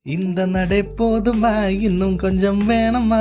ഇന്ത നടപ്പോതുമാ ഇന്നും കൊഞ്ചം വേണമാ.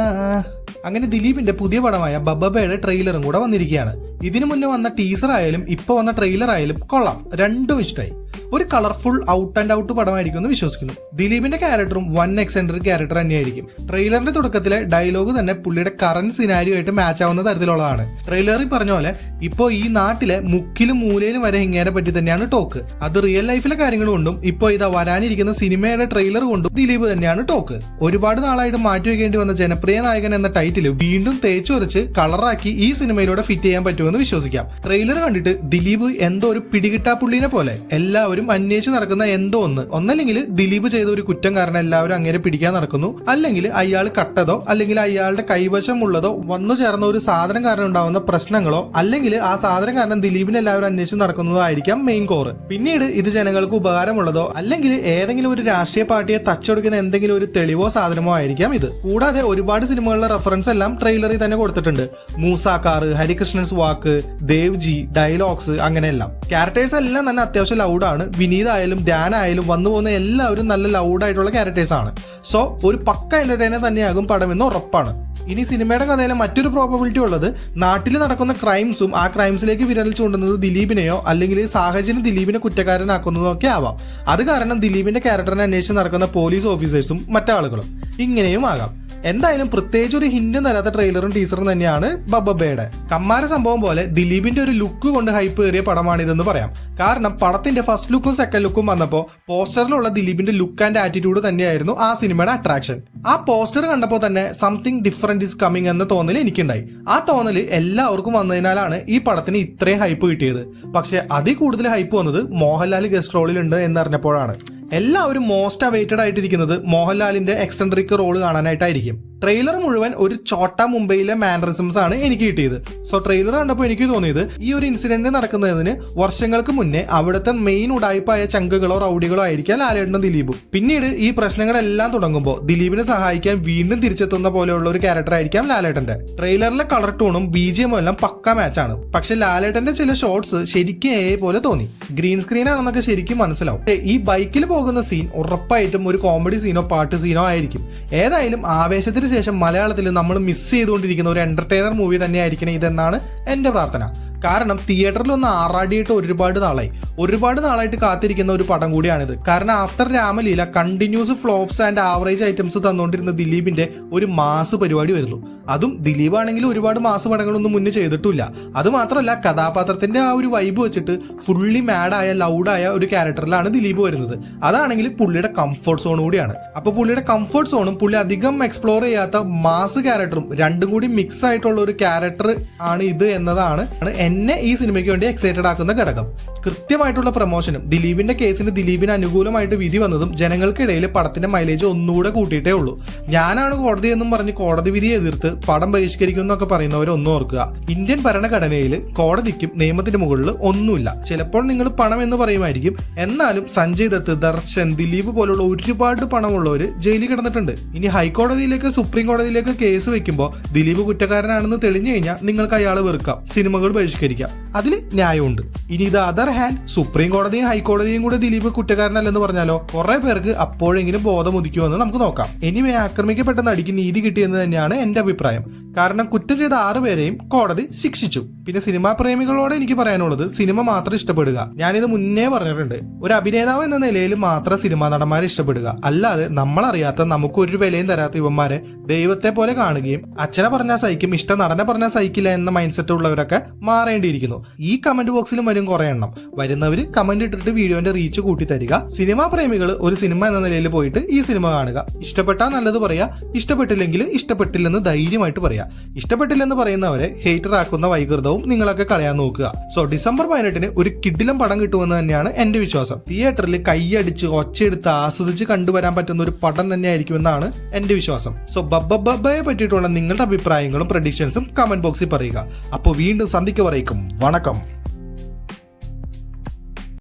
അങ്ങനെ ദിലീപിന്റെ പുതിയ പടമായ ബബ്ബയുടെ ട്രെയിലറും കൂടെ വന്നിരിക്കുകയാണ്. ഇതിനു മുന്നേ വന്ന ടീസർ ആയാലും ഇപ്പൊ വന്ന ട്രെയിലർ ആയാലും കൊള്ളാം, രണ്ടും ഇഷ്ടമായി. ഒരു കളർഫുൾ ഔട്ട് ആൻഡ് ഔട്ട് പടമായിരിക്കും എന്ന് വിശ്വസിക്കുന്നു. ദിലീപിന്റെ ക്യാരക്ടറും വൺ എക്സെൻട്രിക് ക്യാരക്ടർ തന്നെയായിരിക്കും. ട്രെയിലറിന്റെ തുടക്കത്തിലെ ഡയലോഗ് തന്നെ പുള്ളിയുടെ കറന്റ് സിനാരിയോ ആയിട്ട് മാച്ച് ആവുന്ന തരത്തിലുള്ളതാണ്. ട്രെയിലറിൽ പറഞ്ഞ പോലെ ഇപ്പോ ഈ നാട്ടിലെ മുക്കിലും മൂലയിലും വരെ ഇങ്ങനെ പറ്റി തന്നെയാണ് ടോക്ക്. അത് റിയൽ ലൈഫിലെ കാര്യങ്ങൾ കൊണ്ടും ഇപ്പോ ഇതാ വരാനിരിക്കുന്ന സിനിമയുടെ ട്രെയിലർ കൊണ്ടും ദിലീപ് തന്നെയാണ് ടോക്ക്. ഒരുപാട് നാളായിട്ട് മാറ്റിവെക്കേണ്ടി വന്ന ജനപ്രിയ നായകൻ എന്ന ടൈറ്റിൽ വീണ്ടും തേച്ചു വരച്ച് കളറാക്കി ഈ സിനിമയിലൂടെ ഫിറ്റ് ചെയ്യാൻ പറ്റുമെന്ന് വിശ്വസിക്കാം. ട്രെയിലർ കണ്ടിട്ട് ദിലീപ് എന്തോ ഒരു പിടികിട്ടാപ്പുള്ളിനെ പോലെ എല്ലാവരും അന്വേഷിച്ച് നടക്കുന്ന എന്തോ ഒന്നല്ലെങ്കിൽ ദിലീപ് ചെയ്ത ഒരു കുറ്റം കാരണം എല്ലാവരും അങ്ങനെ പിടിക്കാൻ നടക്കുന്നു, അല്ലെങ്കിൽ അയാൾ കട്ടതോ അല്ലെങ്കിൽ അയാളുടെ കൈവശമുള്ളതോ വന്നു ചേർന്ന ഒരു സാധനം കാരണം ഉണ്ടാവുന്ന പ്രശ്നങ്ങളോ, അല്ലെങ്കിൽ ആ സാധനം കാരണം ദിലീപിനെ എല്ലാവരും അന്വേഷിച്ച് നടക്കുന്നതോ ആയിരിക്കാം മെയിൻ കോർ. പിന്നീട് ഇത് ജനങ്ങൾക്ക് ഉപകാരമുള്ളതോ അല്ലെങ്കിൽ ഏതെങ്കിലും ഒരു രാഷ്ട്രീയ പാർട്ടിയെ തച്ചൊടുക്കുന്ന എന്തെങ്കിലും ഒരു തെളിവോ സാധനമോ ആയിരിക്കാം ഇത്. കൂടാതെ ഒരുപാട് സിനിമകളിലെ റെഫറൻസ് എല്ലാം ട്രെയിലറിൽ തന്നെ കൊടുത്തിട്ടുണ്ട്. മൂസാക്കാർ, ഹരികൃഷ്ണൻസ് വാക്ക്, ദേവ്ജി, ഡയലോഗ്സ്, അങ്ങനെയെല്ലാം. ക്യാരക്ടേഴ്സ് എല്ലാം തന്നെ അത്യാവശ്യം ലൗഡാണ്. വിനീത് ആയാലും ധ്യാൻ ആയാലും വന്നു പോകുന്ന എല്ലാവരും നല്ല ലൗഡായിട്ടുള്ള ക്യാരക്ടേഴ്സ് ആണ്. സോ ഒരു പക്ക എന്റർടൈനർ തന്നെയാകും പടമെന്ന് ഉറപ്പാണ്. ഇനി സിനിമയുടെ കഥയിലെ മറ്റൊരു പ്രോബബിലിറ്റി ഉള്ളത് നാട്ടിൽ നടക്കുന്ന ക്രൈംസും ആ ക്രൈംസിലേക്ക് വിരൽ ചൂണ്ടുന്നത് ദിലീപിനെയോ അല്ലെങ്കിൽ സാഹചര്യം ദിലീപിനെ കുറ്റക്കാരനാക്കുന്നതോ ഒക്കെ ആവാം. അത് കാരണം ദിലീപിന്റെ ക്യാരക്ടറിനെ അന്വേഷിച്ച് നടക്കുന്ന പോലീസ് ഓഫീസേഴ്സും മറ്റാളുകളും ഇങ്ങനെയും ആകാം. എന്തായാലും പ്രത്യേകിച്ച് ഒരു ഹിന്റും തരാത്ത ട്രെയിലറും ടീസറും തന്നെയാണ് ബബ്ബയുടെ. കമ്മാര സംഭവം പോലെ ദിലീപിന്റെ ഒരു ലുക്ക് കൊണ്ട് ഹൈപ്പ് ഏറിയ പടമാണിതെന്ന് പറയാം. കാരണം പടത്തിന്റെ ഫസ്റ്റ് ലുക്കും സെക്കൻഡ് ലുക്കും വന്നപ്പോൾ പോസ്റ്ററിലുള്ള ദിലീപിന്റെ ലുക്ക് ആൻഡ് ആറ്റിറ്റ്യൂഡ് തന്നെയായിരുന്നു ആ സിനിമയുടെ അട്രാക്ഷൻ. ആ പോസ്റ്റർ കണ്ടപ്പോൾ തന്നെ സംതിങ് ഡിഫറെന്റ് ഇസ് കമ്മിങ് എന്ന തോന്നൽ എനിക്കുണ്ടായി. ആ തോന്നൽ എല്ലാവർക്കും വന്നതിനാലാണ് ഈ പടത്തിന് ഇത്രയും ഹൈപ്പ് കിട്ടിയത്. പക്ഷെ അതിൽ കൂടുതൽ ഹൈപ്പ് വന്നത് മോഹൻലാൽ ഗസ്റ്റ് റോളിലുണ്ട് എന്നറിഞ്ഞപ്പോഴാണ്. എല്ലാവരും മോസ്റ്റ് അവൈറ്റഡ് ആയിട്ടിരിക്കുന്നത് മോഹൻലാലിന്റെ എക്സെൻട്രിക് റോള് കാണാനായിട്ടായിരിക്കും. ട്രെയിലർ മുഴുവൻ ഒരു ചോട്ട മുംബൈയിലെ മാനറിസംസ് ആണ് എനിക്ക് കിട്ടിയത്. സോ ട്രെയിലർ കണ്ടപ്പോൾ എനിക്ക് തോന്നിയത് ഈ ഒരു ഇൻസിഡന്റ് നടക്കുന്നതിന് വർഷങ്ങൾക്ക് മുന്നേ അവിടുത്തെ മെയിൻ ഉടായ്പായ ചങ്കുകളോ റൌഡികളോ ആയിരിക്കാം ലാലേട്ടനും ദിലീപും. പിന്നീട് ഈ പ്രശ്നങ്ങളെല്ലാം തുടങ്ങുമ്പോൾ ദിലീപിനെ സഹായിക്കാൻ വീണ്ടും തിരിച്ചെത്തുന്ന പോലെയുള്ള ഒരു ക്യാരക്ടർ ആയിരിക്കാം ലാലേട്ടന്റെ. ട്രെയിലറിലെ കളർ ടൂണും BGM എല്ലാം പക്ക മാച്ചാണ്. പക്ഷെ ലാലേട്ടന്റെ ചില ഷോട്ട്സ് ശരിക്കും പോലെ തോന്നി. ഗ്രീൻ സ്ക്രീൻ ആണെന്നൊക്കെ ശരിക്കും മനസ്സിലാവും. ഈ ബൈക്കിൽ പോകുന്ന സീൻ ഉറപ്പായിട്ടും ഒരു കോമഡി സീനോ പാട്ട് സീനോ ആയിരിക്കും. ഏതായാലും ആവേശത്തിന് ശേഷം മലയാളത്തിൽ നമ്മൾ മിസ് ചെയ്തുകൊണ്ടിരിക്കുന്ന ഒരു എന്റർടൈനർ മൂവി തന്നെയായിരിക്കണം ഇതെന്നാണ് എന്റെ പ്രാർത്ഥന. കാരണം തിയേറ്ററിൽ ഒന്ന് ആറാടിയിട്ട് ഒരുപാട് നാളായിട്ട് കാത്തിരിക്കുന്ന ഒരു പടം കൂടിയാണിത്. കാരണം after Ramaleela continuous flops and average items തന്നുകൊണ്ടിരുന്ന ദിലീപിന്റെ ഒരു മാസ് പരിപാടി വരുന്നു. അതും ദിലീപ് ആണെങ്കിൽ ഒരുപാട് മാസ് പടങ്ങളൊന്നും മുന്നേ ചെയ്തിട്ടില്ല. അത് മാത്രമല്ല കഥാപാത്രത്തിന്റെ ആ ഒരു വൈബ് വെച്ചിട്ട് ഫുള്ളി മാഡായ ലൗഡായ ഒരു ക്യാരക്ടറിലാണ് ദിലീപ് വരുന്നത്. അതാണെങ്കിൽ പുള്ളിയുടെ കംഫർട്ട് സോൺ കൂടിയാണ്. അപ്പൊ പുള്ളിയുടെ കംഫർട്ട് സോണും പുള്ളി അധികം എക്സ്പ്ലോർ ചെയ്യാത്ത മാസ് ക്യാരക്ടറും രണ്ടും കൂടി മിക്സ് ആയിട്ടുള്ള ഒരു ക്യാരക്ടർ ആണ് ഇത് എന്നതാണ് എന്നെ ഈ സിനിമയ്ക്ക് വേണ്ടി എക്സൈറ്റഡ് ആക്കുന്ന ഘടകം. കൃത്യമായിട്ടുള്ള പ്രൊമോഷനും ദിലീപിന്റെ കേസിന് ദിലീപിന് അനുകൂലമായിട്ട് വിധി വന്നതും ജനങ്ങൾക്കിടയിൽ പടത്തിന്റെ മൈലേജ് ഒന്നുകൂടെ കൂട്ടിയിട്ടേ ഉള്ളൂ. ഞാനാണ് കോടതി എന്നും പറഞ്ഞ് കോടതി വിധിയെ എതിർത്ത് പടം ബഹിഷ്കരിക്കുമെന്നൊക്കെ പറയുന്നവരെ ഒന്നും ഓർക്കുക. ഇന്ത്യൻ ഭരണഘടനയിൽ കോടതിക്കും നിയമത്തിന്റെ മുകളിൽ ഒന്നുമില്ല. ചിലപ്പോൾ നിങ്ങൾ പണം എന്ന് പറയുമായിരിക്കും, എന്നാലും സഞ്ജയ് ദത്ത്, ദർശൻ, ദിലീപ് പോലുള്ള ഒരുപാട് പണമുള്ളവര് ജയിലിൽ കിടന്നിട്ടുണ്ട്. ഇനി ഹൈക്കോടതിയിലേക്ക് സുപ്രീം കോടതിയിലേക്ക് കേസ് വെക്കുമ്പോൾ ദിലീപ് കുറ്റക്കാരനാണെന്ന് തെളിഞ്ഞു കഴിഞ്ഞാൽ നിങ്ങൾക്ക് അയാളെ വെറുക്കാം, സിനിമകൾ ബഹിഷ്കരിക്കാം. അതിൽ ന്യായമുണ്ട്. ഇനി ഇത് അതർ ഹാൻഡ് സുപ്രീം കോടതിയും ഹൈക്കോടതിയും കൂടെ ദിലീപ് കുറ്റക്കാരനല്ലെന്ന് പറഞ്ഞാലോ കുറെ പേർക്ക് അപ്പോഴെങ്കിലും ബോധം ഉദിക്കുമെന്ന് നമുക്ക് നോക്കാം. എനിവേ ആക്രമിക്കപ്പെട്ട നടിക്ക് നീതി കിട്ടിയെന്ന് തന്നെയാണ് എന്റെ അഭിപ്രായം. കാരണം കുറ്റം ചെയ്ത 6 പേരെയും കോടതി ശിക്ഷിച്ചു. പിന്നെ സിനിമാ പ്രേമികളോട് എനിക്ക് പറയാനുള്ളത് സിനിമ മാത്രം ഇഷ്ടപ്പെടുക. ഞാനിത് മുന്നേ പറഞ്ഞിട്ടുണ്ട്. ഒരു അഭിനേതാവ് എന്ന നിലയിൽ മാത്രം സിനിമാ നടന്മാരെ ഇഷ്ടപ്പെടുക. അല്ലാതെ നമ്മളറിയാത്ത നമുക്ക് ഒരു വിലയും തരാത്ത ഇവന്മാരെ ദൈവത്തെ പോലെ കാണുകയും അച്ഛനെ പറഞ്ഞാൽ സഹിക്കും ഇഷ്ട നടനെ പറഞ്ഞാൽ സഹിക്കില്ല എന്ന മൈൻഡ് സെറ്റ് ഉള്ളവരൊക്കെ മാറേണ്ടിയിരിക്കുന്നു. ഈ കമന്റ് ബോക്സിലും വരും കുറെ എണ്ണം. വരുന്നവര് കമന്റ് ഇട്ടിട്ട് വീഡിയോന്റെ റീച്ച് കൂട്ടി തരിക. സിനിമാ പ്രേമികൾ ഒരു സിനിമ എന്ന നിലയിൽ പോയിട്ട് ഈ സിനിമ കാണുക. ഇഷ്ടപ്പെട്ടാൽ നല്ലത് പറയാ, ഇഷ്ടപ്പെട്ടില്ലെങ്കിൽ ഇഷ്ടപ്പെട്ടില്ലെന്ന് ധൈര്യമായിട്ട് പറയാ. ഇഷ്ടപ്പെട്ടില്ലെന്ന് പറയുന്നവരെ ഹേറ്റർ ആക്കുന്ന വൈകൃതവും നിങ്ങളൊക്കെ കളയാൻ നോക്കുക. സോ ഡിസംബർ 18 ഒരു കിടിലം പടം കിട്ടുമെന്ന് തന്നെയാണ് എന്റെ വിശ്വാസം. തിയേറ്ററിൽ കൈയടിച്ച് ഒച്ചയെടുത്ത് ആസ്വദിച്ച് കണ്ടുവരാൻ പറ്റുന്ന ഒരു പടം തന്നെയായിരിക്കുമെന്നാണ് എന്റെ വിശ്വാസം. സോ ബബ്ബയെ പറ്റിയിട്ടുള്ള നിങ്ങളുടെ അഭിപ്രായങ്ങളും പ്രഡിക്ഷൻസും കമന്റ് ബോക്സിൽ പറയുക. അപ്പോൾ വീണ്ടും സന്ധിക്ക് പറയിക്കും. വണക്കം.